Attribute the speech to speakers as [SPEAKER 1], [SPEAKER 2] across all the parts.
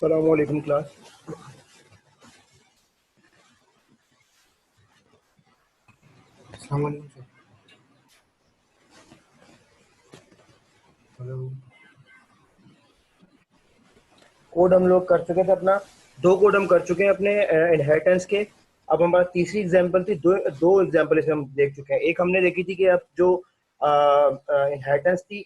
[SPEAKER 1] अस्सलाम वालेकुम क्लास।
[SPEAKER 2] अस्सलाम वालेकुम सर। हेलो।
[SPEAKER 1] कोड हम लोग कर चुके थे अपना, दो कोड हम कर चुके हैं अपने इनहेरिटेंस के। अब हमारा तीसरी एग्जांपल थी, दो दो एग्जांपल इसमें हम देख चुके हैं। एक हमने देखी थी कि अब जो इनहेरिटेंस थी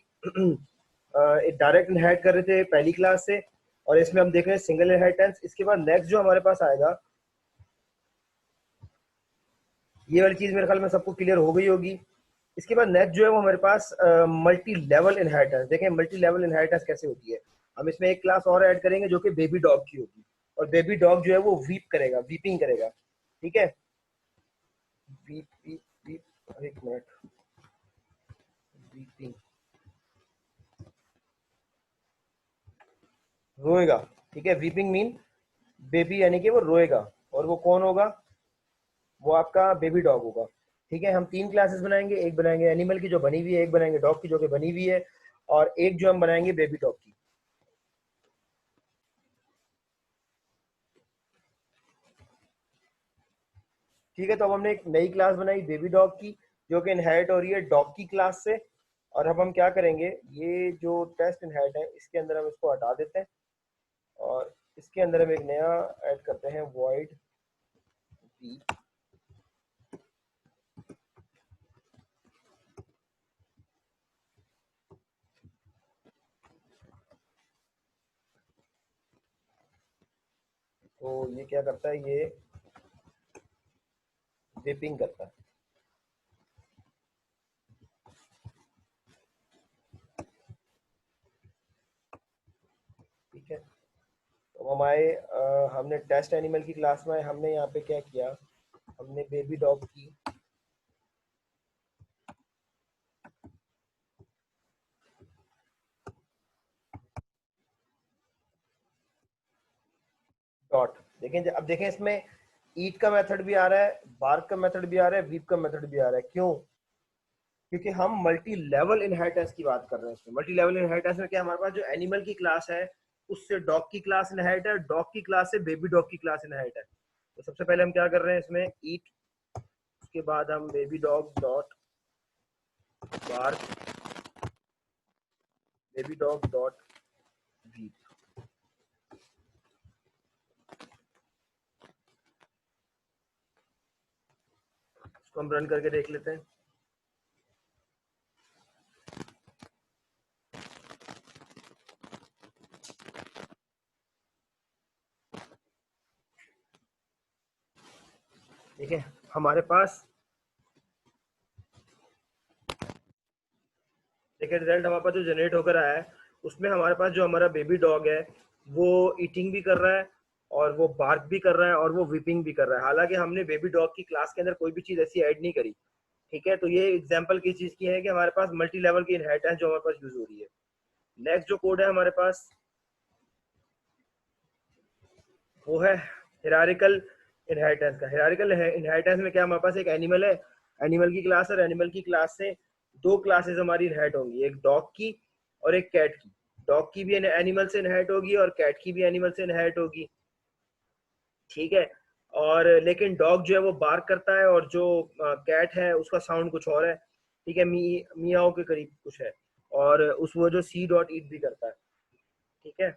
[SPEAKER 1] डायरेक्ट इनहेरिट कर रहे थे पहली क्लास से, और इसमें हम देख रहे हैं सिंगल इनहेरिटेंस। इसके बाद नेक्स्ट जो हमारे पास आएगा, ये वाली चीज मेरे ख्याल में सबको क्लियर हो गई होगी। इसके बाद नेक्स्ट जो है वो हमारे पास मल्टी लेवल इनहेरिटेंस। देखें मल्टी लेवल इनहेरिटेंस कैसे होती है। हम इसमें एक क्लास और ऐड करेंगे जो कि बेबी डॉग की होगी, और बेबी डॉग जो है वो वीप करेगा, वीपिंग करेगा। ठीक है, वीप वीप वीप, एक मिनट, वीपिंग, रोएगा। ठीक है, वीपिंग मीन बेबी यानी कि वो रोएगा, और वो कौन होगा? वो आपका बेबी डॉग होगा। ठीक है, हम तीन क्लासेस बनाएंगे, एक बनाएंगे एनिमल की जो बनी हुई है, एक बनाएंगे डॉग की जो कि बनी हुई है, और एक जो हम बनाएंगे बेबी डॉग की। ठीक है, तो अब हमने एक नई क्लास बनाई बेबी डॉग की, जो कि इनहेरिट हो रही है डॉग की क्लास से। और अब हम क्या करेंगे, ये जो टेस्ट इनहेरिट है इसके अंदर हम इसको हटा देते हैं, और इसके अंदर हम एक नया ऐड करते हैं, वॉइड बी। तो ये क्या करता है, ये विपिंग करता है। ठीक है, तो हमारे हमने टेस्ट एनिमल की क्लास में हमने यहाँ पे क्या किया, हमने बेबी डॉग की डॉट। देखें, अब देखें इसमें ईट का मेथड भी आ रहा है, बार्क का मेथड भी आ रहा है, वीप का मेथड भी आ रहा है। क्यों? क्योंकि हम मल्टी लेवल इनहेरिटेंस की बात कर रहे हैं। इसमें मल्टी लेवल इनहेरिटेंस में क्या, हमारे पास जो एनिमल की क्लास है उससे डॉग की क्लास इनहेरिट है, डॉग की क्लास से बेबी डॉग की क्लास इनहेरिट है। तो सबसे पहले हम क्या कर रहे हैं इसमें, ईट, उसके बाद हम baby dog dot bark, baby dog dot weep. इसको हम रन करके देख लेते हैं। ठीक है, हमारे पास देखिए रिजल्ट हमारे पास जो जनरेट होकर आया है, उसमें हमारे पास जो हमारा बेबी डॉग है वो ईटिंग भी कर रहा है, और वो बार्क भी कर रहा है, और वो विपिंग भी कर रहा है। हालांकि हमने बेबी डॉग की क्लास के अंदर कोई भी चीज ऐसी ऐड नहीं करी। ठीक है, तो ये एग्जांपल किस चीज की है कि हमारे पास मल्टी लेवल की इनहेरिटेंस जो हमारे पास यूज हो रही है। नेक्स्ट जो कोड है हमारे पास, वो है हिरारिकल इनहेरिटेंस का। हिरारिकल इनहेरिटेंस में क्या, हमारे पास एक एनिमल है, एनिमल की क्लास है, और एनिमल की क्लास से दो क्लासेस हमारी इनहेरिट होंगी, एक डॉग की और एक कैट की। डॉग की भी एनिमल से इनहेरिट होगी, और कैट की भी एनिमल से इनहेरिट होगी। ठीक है, और लेकिन डॉग जो है वो बार्क करता है, और जो कैट है उसका साउंड कुछ और है। ठीक है, मियाओ के करीब कुछ है, और उस वो जो सी डॉट ईट भी करता है। ठीक है,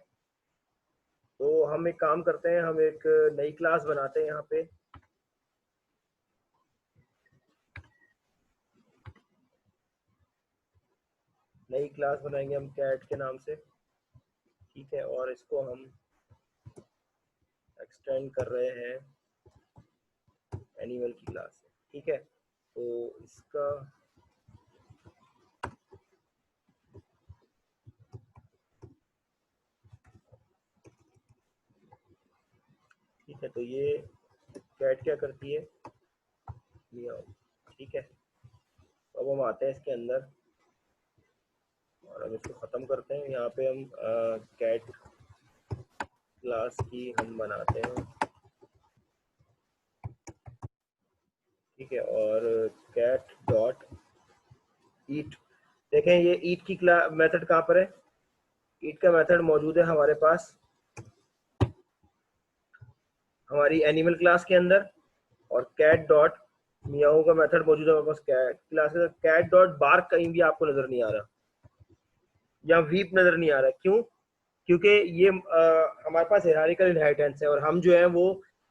[SPEAKER 1] तो हम एक काम करते हैं, हम एक नई क्लास बनाते हैं यहाँ पे। नई क्लास बनाएंगे हम कैट के नाम से। ठीक है, और इसको हम एक्सटेंड कर रहे हैं एनिमल की क्लास से। ठीक है, तो इसका, ठीक है, तो ये कैट क्या करती है, मियाओ। ठीक है, तो अब हम आते हैं इसके अंदर, और हम इसको ख़त्म करते हैं। यहाँ पे हम कैट क्लास की हम बनाते हैं। ठीक है, और कैट डॉट ईट। देखें ये ईट की मेथड कहाँ पर है, ईट का मेथड मौजूद है हमारे पास हमारी एनिमल क्लास के अंदर, और कैट डॉट मियाओ का मेथड मौजूद है हमारे पास कैट क्लास का। कैट डॉट बार्क कहीं भी आपको नजर नहीं आ रहा, या वीप नजर नहीं आ रहा। क्यों? क्योंकि ये हमारे पास हायरार्किकल इनहेरिटेंस है, और हम जो है वो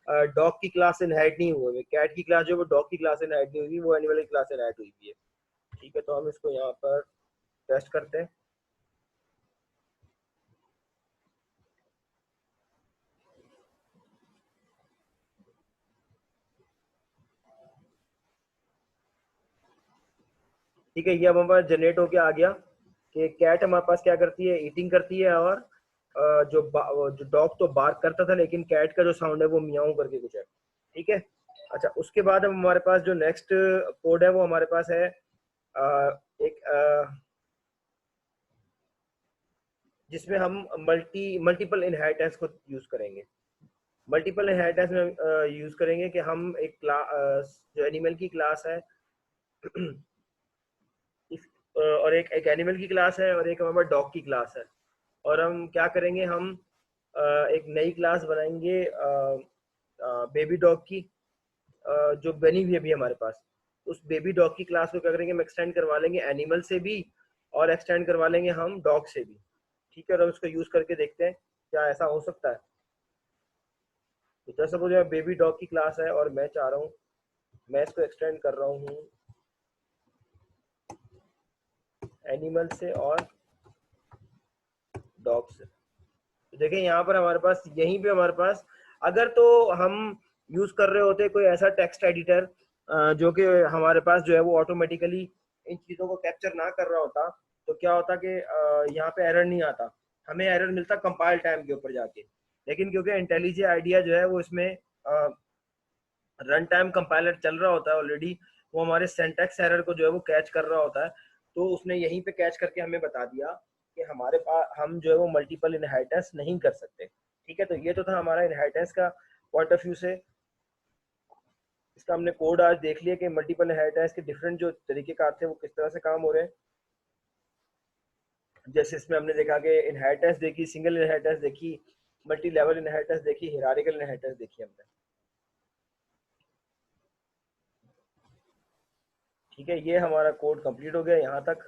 [SPEAKER 1] डॉग की क्लास से इनहेरिट नहीं हुए। कैट की क्लास जो है वो डॉग की क्लास से इनहेरिट नहीं हुई, वो एनिमल की क्लास से इनहेरिट हुई है। ठीक है, तो हम इसको यहाँ पर टेस्ट करते हैं। ठीक है, ये अब हमारे पास जनरेट होके आ गया कि कैट हमारे पास क्या करती है, ईटिंग करती है, और जो डॉग तो बार्क करता था, लेकिन कैट का जो साउंड है वो मियाऊ करके कुछ है। ठीक है। अच्छा, उसके बाद अब हमारे पास जो नेक्स्ट कोड है वो हमारे पास है एक जिसमें हम मल्टीपल इनहेरिटेंस को यूज करेंगे। मल्टीपल इनहेरिटेंस में यूज करेंगे कि हम एक जो एनिमल की क्लास है और एक एनिमल की क्लास है, और एक हमारे पास डॉग की क्लास है। और हम क्या करेंगे, हम एक नई क्लास बनाएंगे बेबी डॉग की, जो बनी हुई है अभी हमारे पास। उस बेबी डॉग की क्लास को क्या करेंगे, हम एक्सटेंड करवा लेंगे एनिमल से भी, और एक्सटेंड करवा लेंगे हम डॉग से भी। ठीक है, और हम इसको यूज करके देखते हैं क्या ऐसा हो सकता है। तो जैसे वो जो बेबी डॉग की क्लास है, और मैं चाह रहा हूँ, मैं इसको एक्सटेंड कर रहा हूँ एनिमल से और डॉग से। तो देखें यहाँ पर हमारे पास, यहीं पे हमारे पास, अगर तो हम यूज कर रहे होते कोई ऐसा टेक्स्ट एडिटर जो कि हमारे पास जो है वो ऑटोमेटिकली इन चीजों को कैप्चर ना कर रहा होता, तो क्या होता कि यहाँ पे एरर नहीं आता, हमें एरर मिलता कंपाइल टाइम के ऊपर जाके। लेकिन क्योंकि इंटेलिजे आइडिया जो है वो इसमें रन टाइम कंपाइलर चल रहा होता है ऑलरेडी, वो हमारे सेंटेक्स एरर को जो है वो कैच कर रहा होता है। तो उसने यहीं पे कैच करके हमें बता दिया कि हमारे पास, हम जो है वो मल्टीपल इनहेरिटेंस नहीं कर सकते। ठीक है, तो ये तो था हमारा इनहेरिटेंस का पॉइंट ऑफ व्यू से। इसका हमने कोड आज देख लिया कि मल्टीपल इनहेरिटेंस के डिफरेंट जो तरीकेकार थे वो किस तरह से काम हो रहे हैं। जैसे इसमें हमने देखा कि इनहेरिटेंस देखी, सिंगल इनहेरिटेंस देखी, मल्टी लेवल इनहेरिटेंस देखी, हायरार्किकल इनहेरिटेंस देखी हमने। ठीक है, ये हमारा कोड कंप्लीट हो गया यहाँ तक।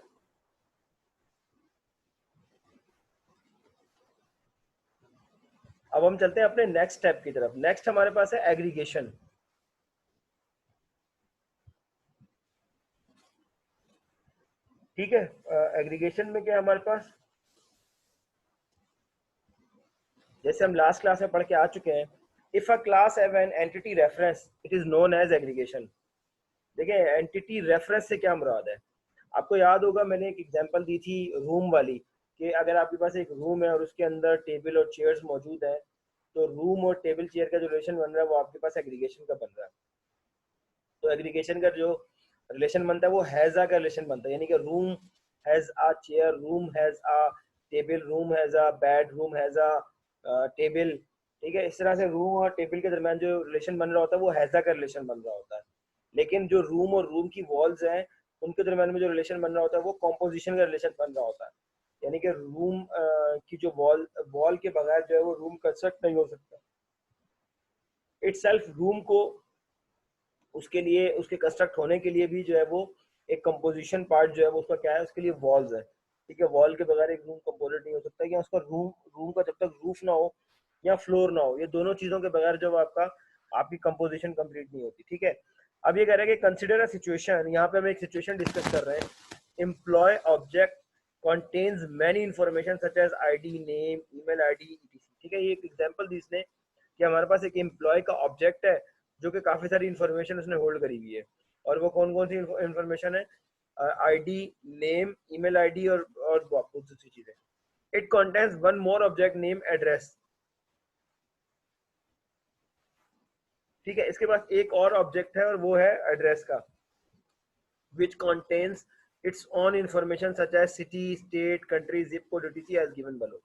[SPEAKER 1] अब हम चलते हैं अपने नेक्स्ट स्टेप की तरफ। नेक्स्ट हमारे पास है एग्रीगेशन। ठीक है, एग्रीगेशन में क्या हमारे पास, जैसे हम लास्ट क्लास में पढ़ के आ चुके हैं, if a class have an entity reference it is known as aggregation. देखिए, एंटिटी रेफरेंस से क्या मुराद है? आपको याद होगा मैंने एक एग्जांपल दी थी रूम वाली, कि अगर आपके पास एक रूम है और उसके अंदर टेबल और चेयर्स मौजूद हैं, तो रूम और टेबल चेयर का जो रिलेशन बन रहा है वो आपके पास एग्रीगेशन का बन रहा है। तो एग्रीगेशन का जो रिलेशन बनता है वो हैजा का रिलेशन बनता है, यानी कि room has a chair, room has a table, room has a bed, room has a table. ठीक है, इस तरह से रूम और टेबल के दरमियान जो रिलेशन बन रहा होता है वो हैजा का रिलेशन बन रहा होता है। लेकिन जो रूम और रूम की वॉल्स हैं, उनके दरमियान में जो रिलेशन बन रहा होता है वो कॉम्पोजिशन का रिलेशन बन रहा होता है। यानी कि रूम की जो वॉल वॉल के बगैर जो है वो रूम कंस्ट्रक्ट नहीं हो सकता। इटसेल्फ रूम को, उसके लिए, उसके कंस्ट्रक्ट होने के लिए भी जो है वो एक कंपोजिशन पार्ट जो है वो उसका क्या है, उसके लिए वॉल्स है। ठीक है, वॉल के बगैर एक रूम कंपोजिट नहीं हो सकता, या उसका रूम रूम का जब तक रूफ ना हो या फ्लोर ना हो, ये दोनों चीजों के बगैर जब आपका आपकी कंपोजिशन कंप्लीट नहीं होती। ठीक है, अब ये कह रहे हैं कि कंसिडर अ सिचुएशन, यहाँ पे हम एक सिचुएशन डिस्कस कर रहे हैं। Employ object contains many information such as id, name, email id, etc। ठीक है, ये एक एग्जांपल दी इसने कि हमारे पास एक एम्प्लॉय का ऑब्जेक्ट है जो कि काफी सारी इंफॉर्मेशन उसने होल्ड करी हुई है। और वो कौन कौन सी इंफॉर्मेशन है? आईडी, नेम, ईमेल आईडी, और बहुत दूसरी चीजें। It contains one more object name address. ठीक है, इसके पास एक और ऑब्जेक्ट है और वो है एड्रेस का, which contains its own information such as city, state, country, zip code, etc as given below।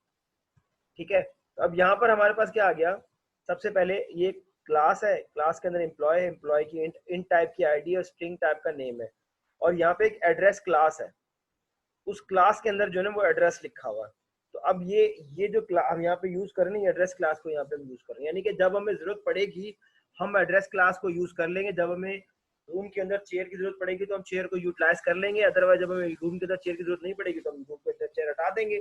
[SPEAKER 1] ठीक है, तो अब यहाँ पर हमारे पास क्या आ गया? सबसे पहले ये क्लास है, क्लास के अंदर एम्प्लॉय है, एम्प्लॉय की इंट टाइप की आईडी और स्ट्रिंग टाइप का नेम है, और यहाँ पे एक एड्रेस क्लास है। उस क्लास के अंदर जो है ना वो एड्रेस लिखा हुआ है। तो अब ये जो हम यहाँ पे यूज कर रहे हैं एड्रेस क्लास को यहाँ पे हम यूज कर रहे हैं, यानी कि जब हमें जरूरत पड़ेगी हम एड्रेस क्लास को यूज कर लेंगे। जब हमें रूम के अंदर चेयर की जरूरत पड़ेगी तो हम चेयर को यूटिलाइज कर लेंगे, अदरवाइज जब हमें रूम के अंदर चेयर की जरूरत नहीं पड़ेगी तो हम रूम के अंदर चेयर हटा देंगे।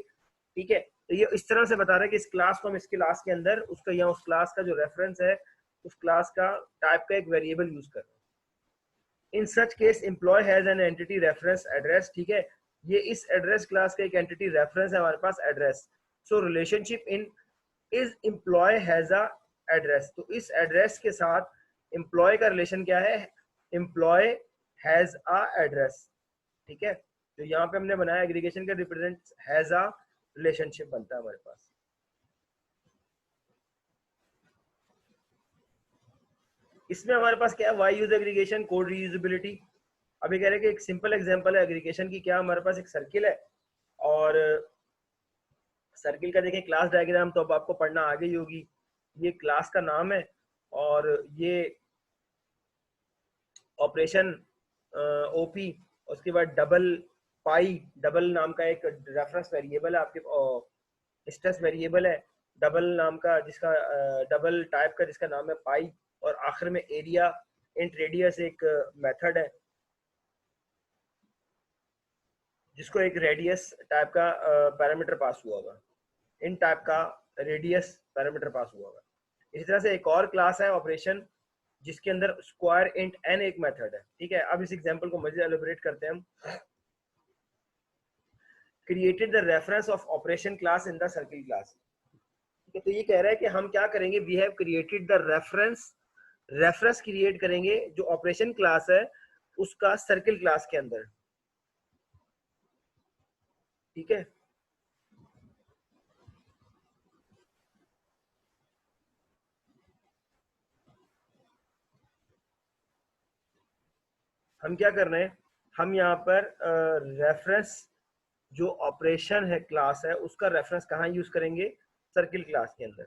[SPEAKER 1] ठीक है, तो ये इस तरह से बता रहा है कि इस क्लास को हम इस क्लास के अंदर उसका या उस क्लास का जो रेफरेंस है उस क्लास का टाइप का एक वेरिएबल यूज कर रहे हैं। In such case employ has an entity reference address. ठीक है, ये इस एड्रेस क्लास का एक एंटिटी रेफरेंस है हमारे पास address. So relationship in is employ has a address, तो इस एड्रेस के साथ एम्प्लॉय का रिलेशन क्या है, एम्प्लॉय हैज अ एड्रेस। ठीक है, तो यहाँ पे हमने बनाया एग्रीगेशन का रिप्रेजेंट हैज अ रिलेशनशिप बनता है हमारे पास। इसमें हमारे पास क्या है, why use aggregation, code reusability. अभी कह रहे हैं कि एक सिंपल एग्जांपल है एग्रीगेशन की, क्या हमारे पास एक सर्किल है और सर्किल का देखें क्लास डायग्राम तो अब आपको पढ़ना आ गई होगी। ये क्लास का नाम है और ये ऑपरेशन ओपी, उसके बाद डबल पाई, डबल नाम का एक रेफरेंस वेरिएबल है आपके, स्ट्रेस वेरिएबल है डबल नाम का, जिसका डबल टाइप का जिसका नाम है पाई, और आखिर में एरिया इंट रेडियस एक मेथड है जिसको एक रेडियस टाइप का पैरामीटर पास हुआ होगा, इन टाइप का रेडियस पैरामीटर पास हुआ होगा। इसी तरह से एक और क्लास है ऑपरेशन जिसके अंदर स्क्वायर इंट एन एक मेथड है। ठीक है, अब इस एग्जांपल को मजीद एलिब्रेट करते हैं हम। Created the reference of operation class in the circle class. ठीक है, तो ये कह रहा है कि हम क्या करेंगे, we have created the reference, reference create करेंगे जो ऑपरेशन क्लास है उसका सर्किल क्लास के अंदर। ठीक है, हम क्या कर रहे हैं, हम यहाँ पर रेफरेंस जो ऑपरेशन है क्लास है उसका रेफरेंस कहाँ यूज करेंगे, सर्किल क्लास के अंदर।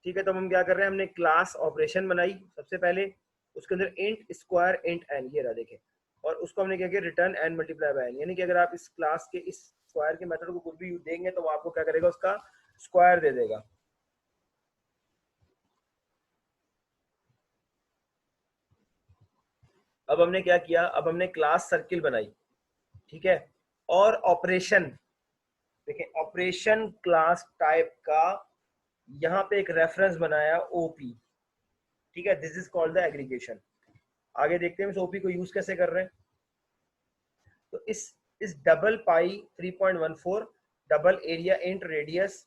[SPEAKER 1] ठीक है, तो हम क्या कर रहे हैं, हमने क्लास ऑपरेशन बनाई सबसे पहले, उसके अंदर इंट स्क्वायर इंट एन ये रहा देखें, और उसको हमने क्या किया return n multiply by n, यानी कि अगर आप इस क्लास के इस स्क्वायर के मेथड को कुछ भी देंगे तो वो आपको क्या करेगा, उसका स्क्वायर दे देगा। अब हमने क्या किया, अब हमने क्लास सर्किल बनाई। ठीक है, और ऑपरेशन देखिए, ऑपरेशन क्लास टाइप का यहाँ पे एक रेफरेंस बनाया ओपी। ठीक है, this is called the aggregation. आगे देखते हैं इस ओपी को यूज कैसे कर रहे हैं। तो इस डबल पाई 3.14 डबल एरिया इंट रेडियस,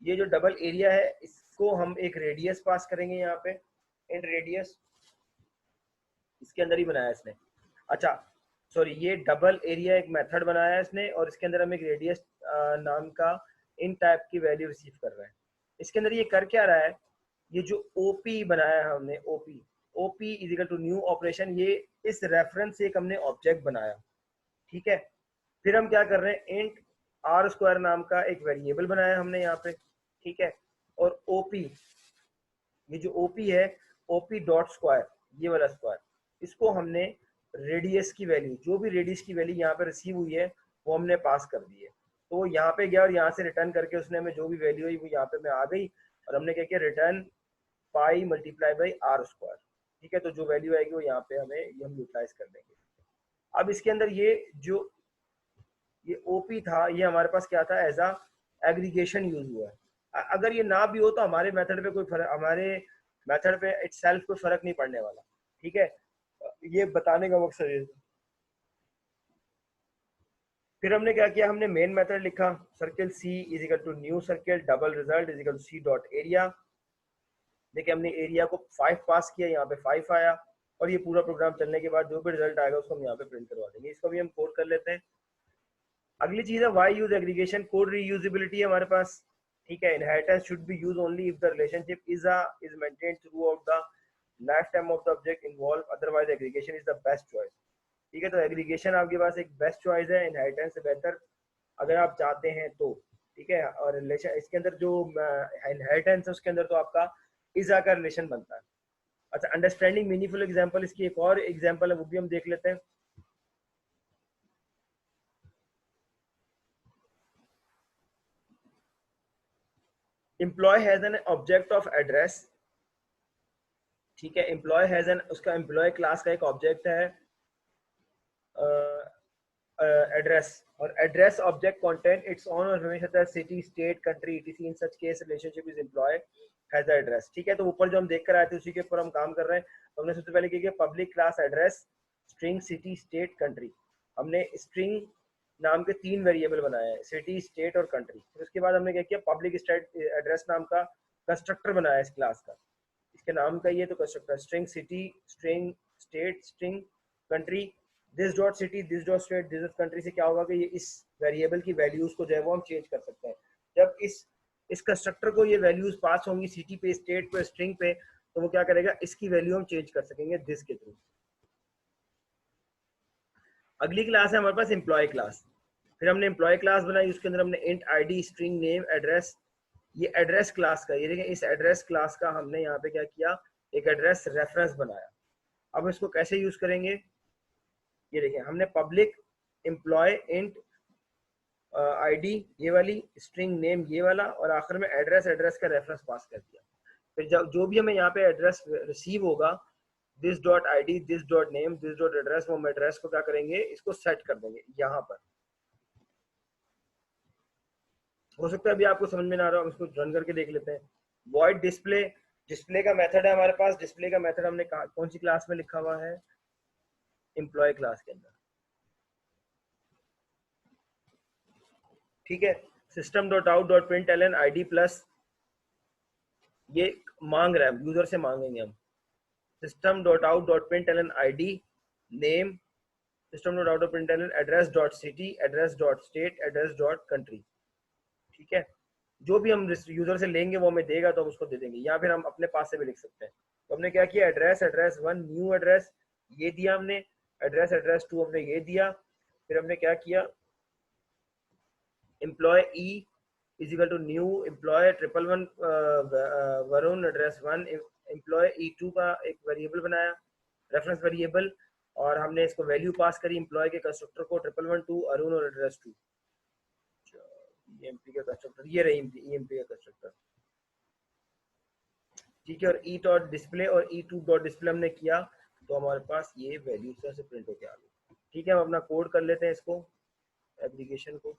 [SPEAKER 1] ये जो डबल एरिया है इसको हम एक रेडियस पास करेंगे यहाँ पे, इंट रेडियस इसके अंदर ही बनाया इसने। अच्छा सॉरी, ये डबल एरिया एक मेथड बनाया है इसने और इसके अंदर हम एक रेडियस नाम का इन टाइप की वैल्यू रिसीव कर रहे हैं। इसके अंदर ये कर क्या रहा है, ये जो ओपी बनाया है हमने, OP OP is equal to new operation, ये इस रेफरेंस से एक हमने ऑब्जेक्ट बनाया। ठीक है, फिर हम क्या कर रहे हैं, इंट आर स्क्वायर नाम का एक वेरिएबल बनाया हमने यहाँ पे। ठीक है, और ओपी, ये जो ओपी है ओपी डॉट स्क्वायर, ये वाला स्क्वायर, इसको हमने रेडियस की वैल्यू, जो भी रेडियस की वैल्यू यहाँ पे रिसीव हुई है वो हमने पास कर दी है। तो वो यहाँ पे गया और यहाँ से रिटर्न करके उसने हमें जो भी वैल्यू हुई वो यहाँ पे मैं आ गई, और हमने क्या किया, return pi multiply by r square. ठीक है, तो जो वैल्यू आएगी वो यहाँ पे हमें ये हम यूटिलाइज कर देंगे। अब इसके अंदर ये जो ये ओपी था ये हमारे पास क्या था, एज अ एग्रीगेशन यूज हुआ है। अगर ये ना भी हो तो हमारे मेथड पे कोई फर्क, हमारे मेथड पे इटसेल्फ कोई फर्क नहीं पड़ने वाला। ठीक है, ये बताने का मकसद है। फिर हमने क्या किया, हमने मेन मेथड लिखा circle C is equal to new circle double result is equal to C dot area. देखिए हमने एरिया को 5 पास किया, यहाँ पे 5 आया, और ये पूरा प्रोग्राम चलने के बाद जो भी रिजल्ट आएगा उसको हम यहाँ पे प्रिंट करवा देंगे। इसको भी हम कोड कर लेते हैं। अगली चीज है why use aggregation, code reusability है हमारे पास। ठीक है, inheritance should be use only if the relationship is maintained throughout the life time of the object involve, otherwise aggregation is the best choice. ठीक है, तो एग्रीगेशन आपके पास एक बेस्ट चॉइस है इनहेरिटेंस से बेहतर अगर आप चाहते हैं तो। ठीक है, और रिलेशन इसके अंदर जो इनहेरिटेंस है उसके अंदर तो आपका इजा का रिलेशन बनता है। अच्छा, अंडरस्टैंडिंग मीनिंगफुल एग्जांपल, इसकी एक और एग्जांपल है वो भी हम देख लेते हैं। Employee has an object of address, ठीक है, एम्प्लॉय हैज एन, उसका एम्प्लॉय क्लास का एक ऑब्जेक्ट है एड्रेस, और address object content its own information city state country etc, in such case relationship is employ has address, ठीक है। तो ऊपर जो हम देख कर आए थे उसी के ऊपर हम काम कर रहे हैं। तो हमने सबसे पहले किया public class address string city state country, हमने स्ट्रिंग नाम के 3 वेरिएबल बनाए हैं, सिटी स्टेट और कंट्री। फिर उसके बाद हमने क्या किया, पब्लिक स्टेट एड्रेस नाम का कंस्ट्रक्टर बनाया इस क्लास का, इसके नाम का ये तो constructor string city string state string country, this dot city this dot state this dot country से क्या होगा कि ये इस वेरिएबल की वैल्यूज को जो है वो हम चेंज कर सकते हैं। जब इस कंस्ट्रक्टर को ये वैल्यूज पास होंगी सिटी पे स्टेट पे स्ट्रिंग पे, तो वो क्या करेगा, इसकी वैल्यू हम चेंज कर सकेंगे दिस के थ्रू। अगली क्लास है हमारे पास एम्प्लॉय क्लास। फिर हमने एम्प्लॉय क्लास बनाई, उसके अंदर हमने int ID string name address, ये एड्रेस क्लास का, ये देखें इस एड्रेस क्लास का हमने यहाँ पे क्या किया, एक एड्रेस रेफरेंस बनाया। अब इसको कैसे यूज करेंगे, ये देखें हमने पब्लिक एम्प्लॉय इंट आईडी ये वाली, स्ट्रिंग नेम ये वाला, और आखिर में एड्रेस एड्रेस का रेफरेंस पास कर दिया। फिर जब जो भी हमें यहाँ पे एड्रेस रिसीव होगा, this dot ID this dot name this dot address, वो हम एड्रेस को क्या करेंगे, इसको सेट कर देंगे यहाँ पर। हो सकता है अभी आपको समझ में ना आ रहा हो, हम इसको रन करके देख लेते हैं। वॉइड डिस्प्ले, डिस्प्ले का मेथड है हमारे पास, डिस्प्ले का मेथड हमने कौन सी क्लास में लिखा हुआ है, एम्प्लॉय क्लास के अंदर, ठीक है। System dot out dot print L N I D plus, ये मांग रहा है, यूजर से मांगेंगे हम, system dot out dot print L N I D name, system dot out dot print L N address dot city address dot state address dot country, ठीक है। जो भी हम यूजर से लेंगे वो हमें देगा तो हम उसको दे देंगे, या फिर हम अपने पास से भी लिख सकते हैं। तो हमने क्या किया, एड्रेस एड्रेस 1 न्यू एड्रेस ये दिया हमने, एड्रेस एड्रेस 2 हमने ये दिया। फिर हमने क्या किया, employ e is equal to new employ 111 Varun address 1, employ e 2 का एक वेरिएबल बनाया, रेफरेंस वेरिएबल, और हमने इसको वैल्यू पास करी एम्प्लॉय के कंस्ट्रक्टर को 111 अरुण और एड्रेस 2, ईएमपी का कंस्ट्रक्टर ये रही ईएमपी का कंस्ट्रक्टर, ठीक है। और ई डॉट डिस्प्ले और ई टू डॉट डिस्प्ले हमने किया, तो हमारे पास ये वैल्यू से प्रिंट होके आ गई, ठीक है। हम अपना कोड कर लेते हैं इसको, एग्रीगेशन को,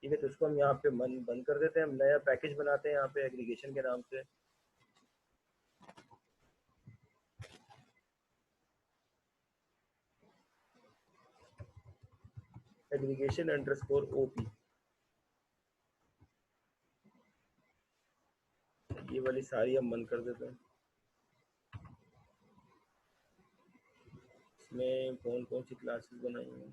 [SPEAKER 1] ठीक है। तो इसको हम यहाँ पे बंद कर देते हैं, हम नया पैकेज बनाते हैं यहाँ पे एग्रीगेशन के नाम से, एग्रीगेशन अंडरस्कोर ओपी, ये वाली सारी हम बंद कर देते हैं। इसमें कौन कौन सी क्लासेस बनाई हैं,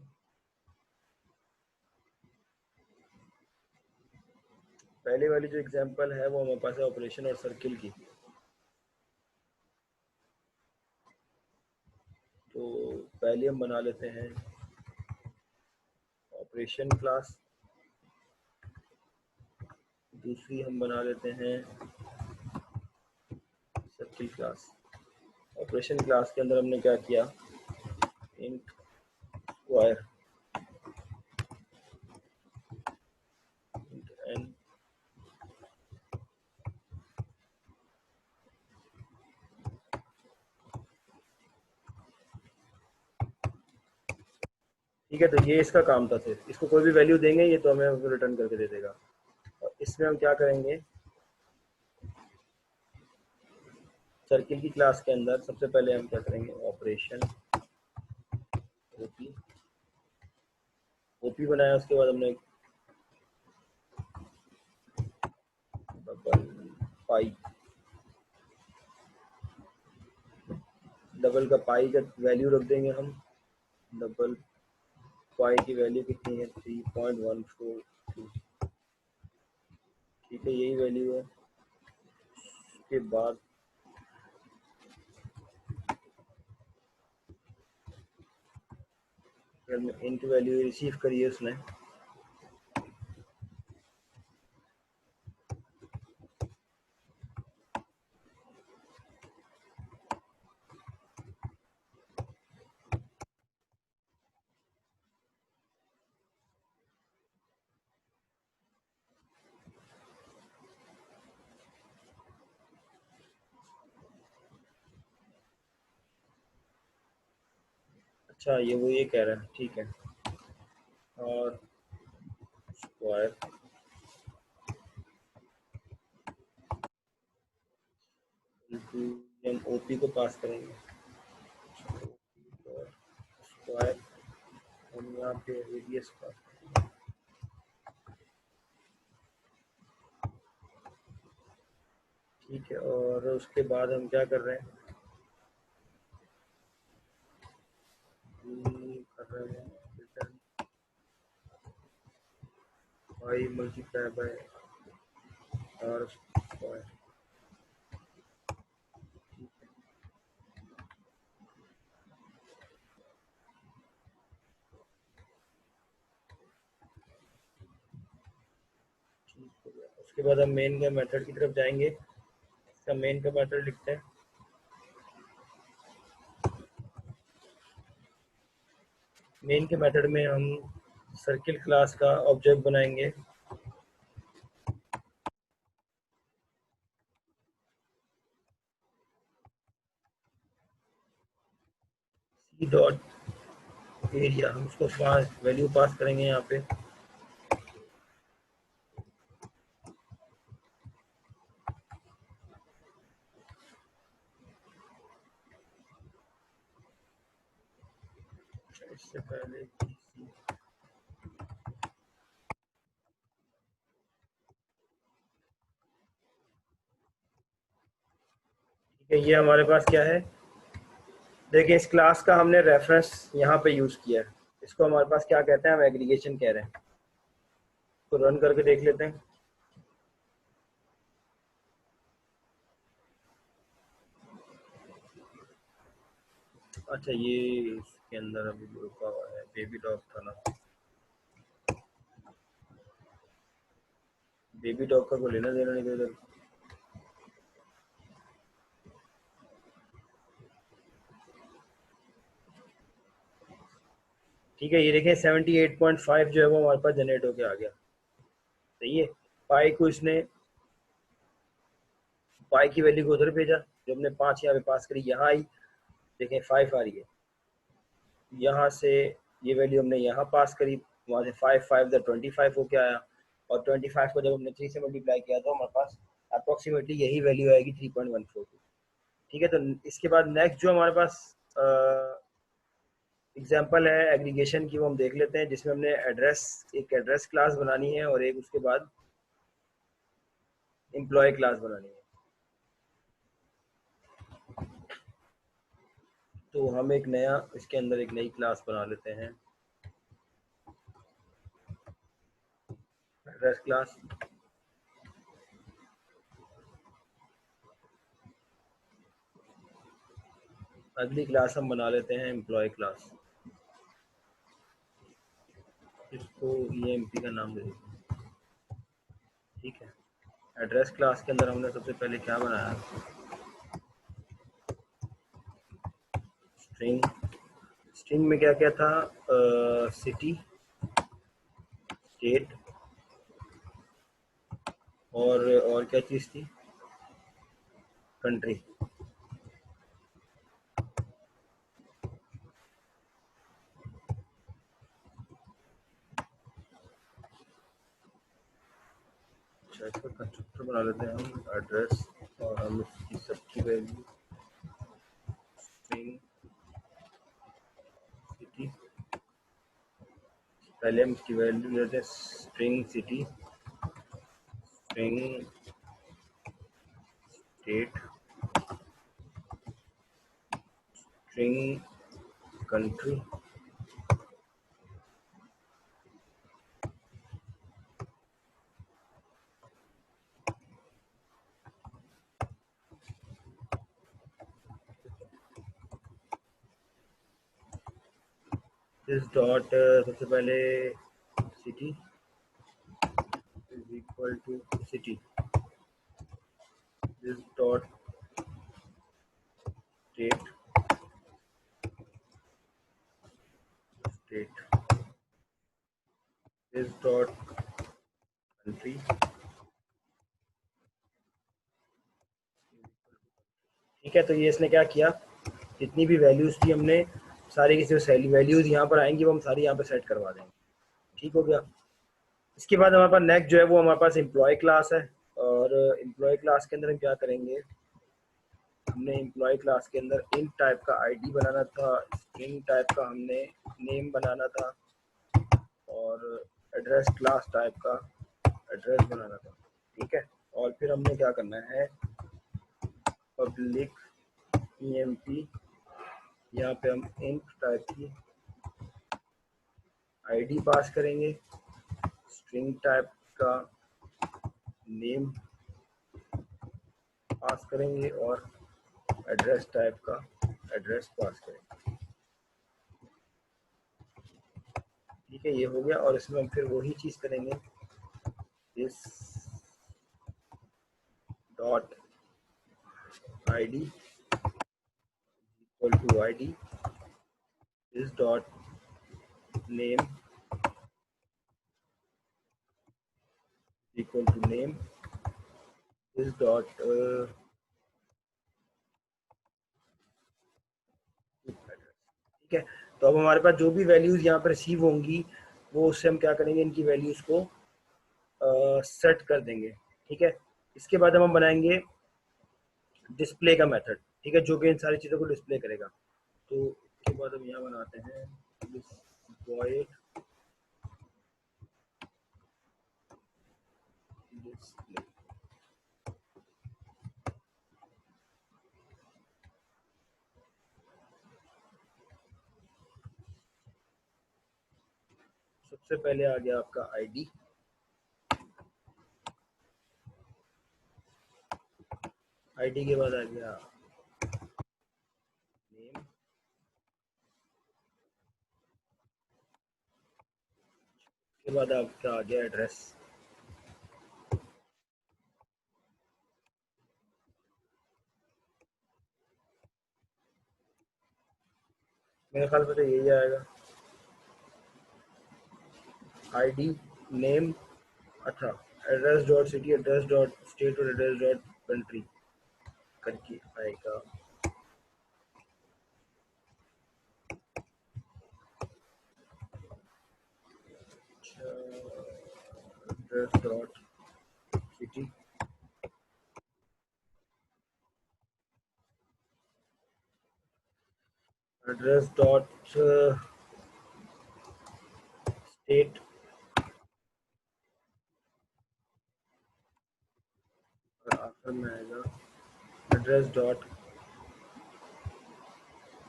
[SPEAKER 1] पहले वाली जो एग्जांपल है वो हमारे पास है ऑपरेशन और सर्किल की, तो पहले हम बना लेते हैं ऑपरेशन क्लास, दूसरी हम बना लेते हैं सर्किल क्लास। ऑपरेशन क्लास के अंदर हमने क्या किया, इंट स्क्वायर इंट एन, ठीक है। तो ये इसका काम था, सिर्फ इसको कोई भी वैल्यू देंगे ये तो हमें रिटर्न करके दे देगा। और इसमें हम क्या करेंगे, सर्किल की क्लास के अंदर सबसे पहले हम क्या करेंगे, ऑपरेशन ओपी, ओपी बनाया, उसके बाद हमने डबल पाई, डबल का पाई का वैल्यू रख देंगे हम, डबल पाई की वैल्यू कितनी है 3.142, ठीक है, यही वैल्यू है। उसके बाद इंट वैल्यू रिसीव करिए उसने, अच्छा ये वो ये कह रहा है, ठीक है। और स्क्वायर इनटू हम ओपी को पास करेंगे और स्क्वायर हम यहाँ पे रेडियस पास करेंगे। ठीक है, और उसके बाद हम क्या कर रहे हैं, कर रहे हैं return y multiply by R square. ठीक हो गया। उसके बाद हम मेन का मेथड की तरफ जाएंगे। इसका मेन का मेथड लिखते हैं। मेन के मेथड में हम सर्किल क्लास का ऑब्जेक्ट बनाएंगे। सी डॉट एरिया, हम उसको वैल्यू पास करेंगे यहाँ पे। इससे पहले ठीक है, ये हमारे पास क्या है, देखिए इस क्लास का हमने रेफरेंस यहाँ पे यूज किया है। इसको हमारे पास क्या कहते हैं, हम एग्रीगेशन कह रहे हैं। तो रन करके देख लेते हैं। अच्छा ये इसके अंदर अभी रुका हुआ है, बेबी डॉग था ना, बेबी डॉग का कोई लेना देना नहीं इधर। ठीक है, ये देखें 78.5 जो है वो हमारे पास जनरेट होके आ गया। सही है। पाई को इसने, पाई की वैल्यू को उधर भेजा, जो हमने 5 यहाँ पे पास करी यहाँ आई, देखें 5 आ रही है। यहाँ से ये वैल्यू हमने यहाँ पास करी, वहाँ से 5 5 25 होके आया, और 25 को जब हमने 3 से मल्टीप्लाई किया तो हमारे पास अप्रोक्सीमेटली यही वैल्यू आएगी 3.142। ठीक है, तो इसके बाद नेक्स्ट जो हमारे पास एग्जाम्पल है एग्रीगेशन की, वो हम देख लेते हैं, जिसमें हमने एक एड्रेस क्लास बनानी है और एक उसके बाद एम्प्लॉय क्लास बनानी है। तो हम एक नया इसके अंदर एक नई क्लास बना लेते हैं, एड्रेस क्लास। अगली क्लास हम बना लेते हैं एम्प्लॉय क्लास। इसको EMP का नाम दे देते हैं। ठीक है, एड्रेस क्लास के अंदर हमने सबसे पहले क्या बनाया, स्ट्रिंग। स्ट्रिंग में क्या क्या था, सिटी, स्टेट, और क्या चीज़ थी, कंट्री। अच्छा, इसका कंस्ट्रक्टर बना लेते हैं हम, एड्रेस, और हम इसकी सबकी वैल्यू स्ट्रिंग सिटी, पहले हम इसकी वैल्यू लेते हैं string city, string state, string country. This dot सबसे पहले city is equal to city, this dot state state, this dot country. ठीक है, तो ये इसने क्या किया, जितनी भी वैल्यूज थी हमने सारी की जो वैल्यूज यहाँ पर आएंगी वो हम सारी यहाँ पे सेट करवा देंगे। ठीक हो गया। इसके बाद हमारे पास नेक्स्ट जो है वो हमारे पास एम्प्लॉय क्लास है, और एम्प्लॉय क्लास के अंदर हम क्या करेंगे, हमने एम्प्लॉय क्लास के अंदर इंट टाइप का आईडी बनाना था, स्ट्रिंग टाइप का हमने नेम बनाना था, और एड्रेस क्लास टाइप का एड्रेस बनाना था। ठीक है। और फिर हमने क्या करना है, पब्लिक emp, यहाँ पे हम इंट टाइप की आईडी पास करेंगे, स्ट्रिंग टाइप का नेम पास करेंगे, और एड्रेस टाइप का एड्रेस पास करेंगे। ठीक है, ये हो गया। और इसमें हम फिर वही चीज करेंगे, this dot id equal to id, this dot name equal to name, this dot ठीक है। तो अब हमारे पास जो भी वैल्यूज यहाँ पर रिसीव होंगी वो उससे हम क्या करेंगे, इनकी वैल्यूज को सेट कर देंगे। ठीक है। इसके बाद हम बनाएंगे डिस्प्ले का मेथड। ठीक है, जो कि इन सारी चीज़ों को डिस्प्ले करेगा। तो इसके बाद हम यहाँ बनाते हैं void display। सबसे पहले आ गया आपका आईडी, आईडी के बाद आ गया नेम, के बाद आपका आ गया एड्रेस। मेरे ख्याल में तो यही आएगा, आईडी नेम, अच्छा, address dot city, address dot state और एड्रेस डॉट कंट्री करके आएगा। Address dot city, address dot state, और आखिर में आएगा एड्रेस डॉट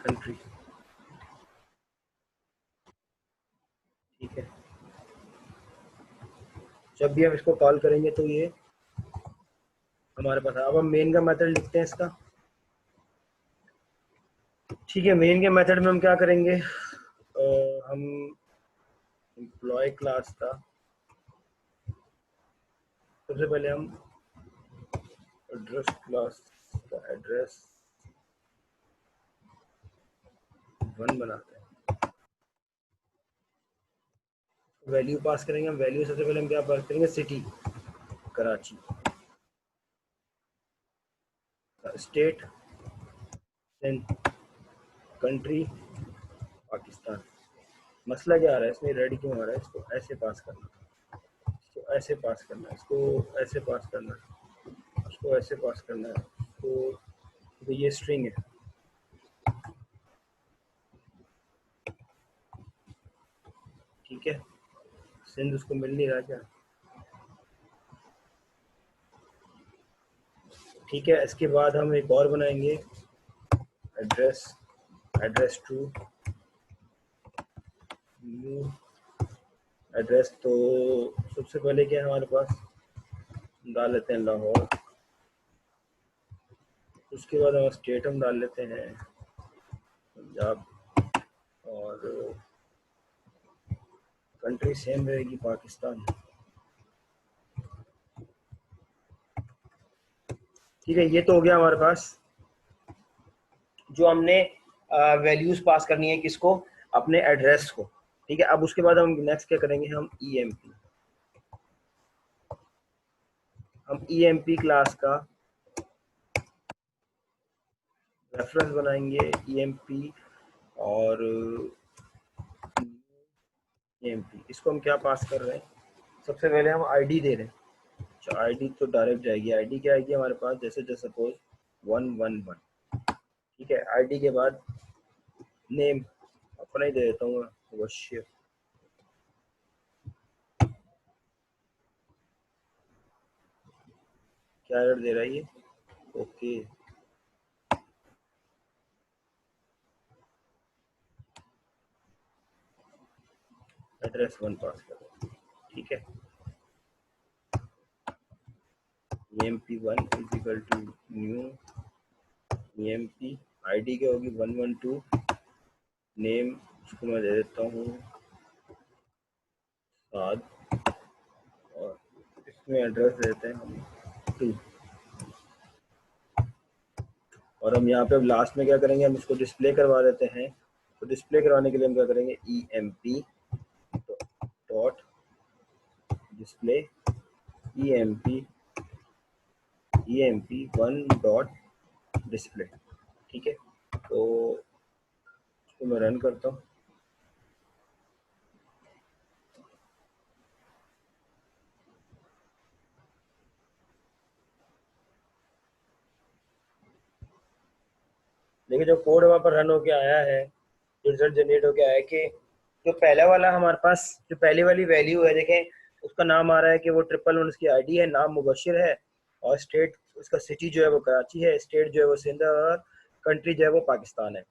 [SPEAKER 1] कंट्री। ठीक है। जब भी हम इसको कॉल करेंगे तो ये हमारे पास। अब हम मेन का मेथड लिखते हैं इसका। ठीक है, मेन के मेथड में हम क्या करेंगे, हम एम्प्लॉय क्लास का सबसे पहले हम एड्रेस क्लास का एड्रेस 1 बनाते हैं, वैल्यू पास करेंगे। हम वैल्यू सबसे पहले हम क्या पास करेंगे, city Karachi, state country Pakistan. मसला क्या आ रहा है इसमें, रेडी क्यों आ रहा है, इसको ऐसे पास करना, इसको ऐसे पास करना, इसको ऐसे पास करना, इसको ऐसे पास करना है, तो ये स्ट्रिंग है। ठीक है, सिंध उसको मिल नहीं रहा क्या। ठीक है, इसके बाद हम एक और बनाएंगे, address, address to new address. तो सबसे पहले क्या है हमारे पास, डाल लेते हैं लाहौर, उसके बाद हम स्टेट हम डाल लेते हैं पंजाब, और कंट्री सेम रहेगी पाकिस्तान। ठीक है, ये तो हो गया हमारे पास जो हमने वैल्यूज पास करनी है किसको, अपने एड्रेस को। ठीक है, अब उसके बाद हम नेक्स्ट क्या करेंगे, हम ईएमपी क्लास का रेफरेंस बनाएंगे, ईएमपी और एमपी, इसको हम क्या पास कर रहे हैं, सबसे पहले हम आईडी दे रहे हैं। अच्छा, आईडी तो डायरेक्ट जाएगी, आईडी क्या आएगी हमारे पास, जैसे जैसे सपोज 111, ठीक है। आईडी के बाद नेम अपना ही दे देता हूँ अवश्य, क्या एरर दे रहा है ये, ओके। एड्रेस 1 पास कर रहे हैं, ठीक है। emp1 is equal to new emp, ID क्या होगी 112, नेम उसको मैं दे देता हूँ साद, और इसमें एड्रेस देते हैं हम 2। और हम यहाँ पे अब लास्ट में क्या करेंगे, हम इसको डिस्प्ले करवा देते हैं। तो डिस्प्ले करवाने के लिए हम क्या करेंगे, emp dot display emp1 dot display, ठीक है। तो इसको मैं रन करता हूँ। देखिए जो कोड वहाँ पर रन होके आया है, रिजल्ट जनरेट होके आया है कि जो पहला वाला हमारे पास जो पहली वाली वैल्यू है, देखें उसका नाम आ रहा है कि वो 111, उसकी आईडी है, नाम मुबशिर है, और स्टेट उसका सिटी जो है वो कराची है, स्टेट जो है वो सिंध है, और कंट्री जो है वो पाकिस्तान है।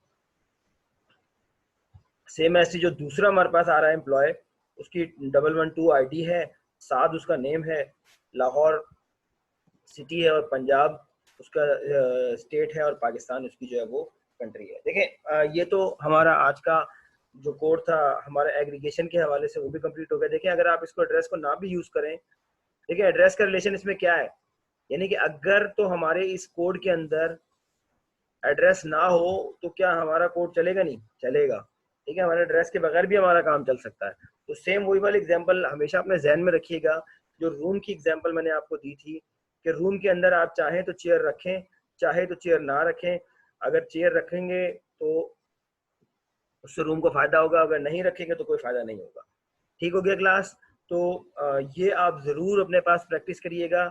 [SPEAKER 1] सेम ऐसे जो दूसरा हमारे पास आ रहा है एम्प्लॉय, उसकी 112 आईडी है, साद उसका नेम है, लाहौर सिटी है, और पंजाब उसका स्टेट है, और पाकिस्तान उसकी जो है वो कंट्री है। देखें ये तो हमारा आज का जो कोड था हमारा एग्रीगेशन के हवाले से वो भी कंप्लीट हो गया। देखें अगर आप इसको एड्रेस को ना भी यूज करें, देखिए एड्रेस का रिलेशन इसमें क्या है, यानी कि अगर तो हमारे इस कोड के अंदर एड्रेस ना हो तो क्या हमारा कोड चलेगा, नहीं चलेगा, ठीक है। हमारे एड्रेस के बगैर भी हमारा काम चल सकता है। तो सेम वही वाली एग्जांपल हमेशा अपने जहन में रखिएगा, जो रूम की एग्जांपल मैंने आपको दी थी कि रूम के अंदर आप चाहें तो चेयर रखें, चाहे तो चेयर ना रखें। अगर चेयर रखेंगे तो उससे रूम को फायदा होगा, अगर नहीं रखेंगे तो कोई फायदा नहीं होगा। ठीक हो गया क्लास। तो ये आप ज़रूर अपने पास प्रैक्टिस करिएगा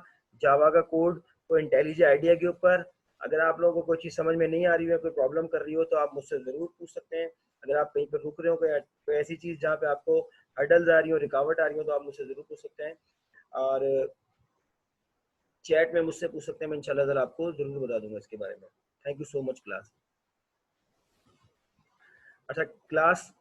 [SPEAKER 1] जावा का कोड को इंटेलिजेंट आइडिया के ऊपर। अगर आप लोगों को कोई चीज़ समझ में नहीं आ रही है, कोई प्रॉब्लम कर रही हो, तो आप मुझसे ज़रूर पूछ सकते हैं। अगर आप कहीं पर रुक रहे हो, कोई ऐसी चीज़ जहाँ पे आपको हर्डल्स आ रही हो, रिकावट आ रही हो, तो आप मुझसे ज़रूर पूछ सकते हैं, और चैट में मुझसे पूछ सकते हैं। मैं इंशाल्लाह ताला आपको ज़रूर बता दूंगा इसके बारे में। Thank you so much class. अच्छा क्लास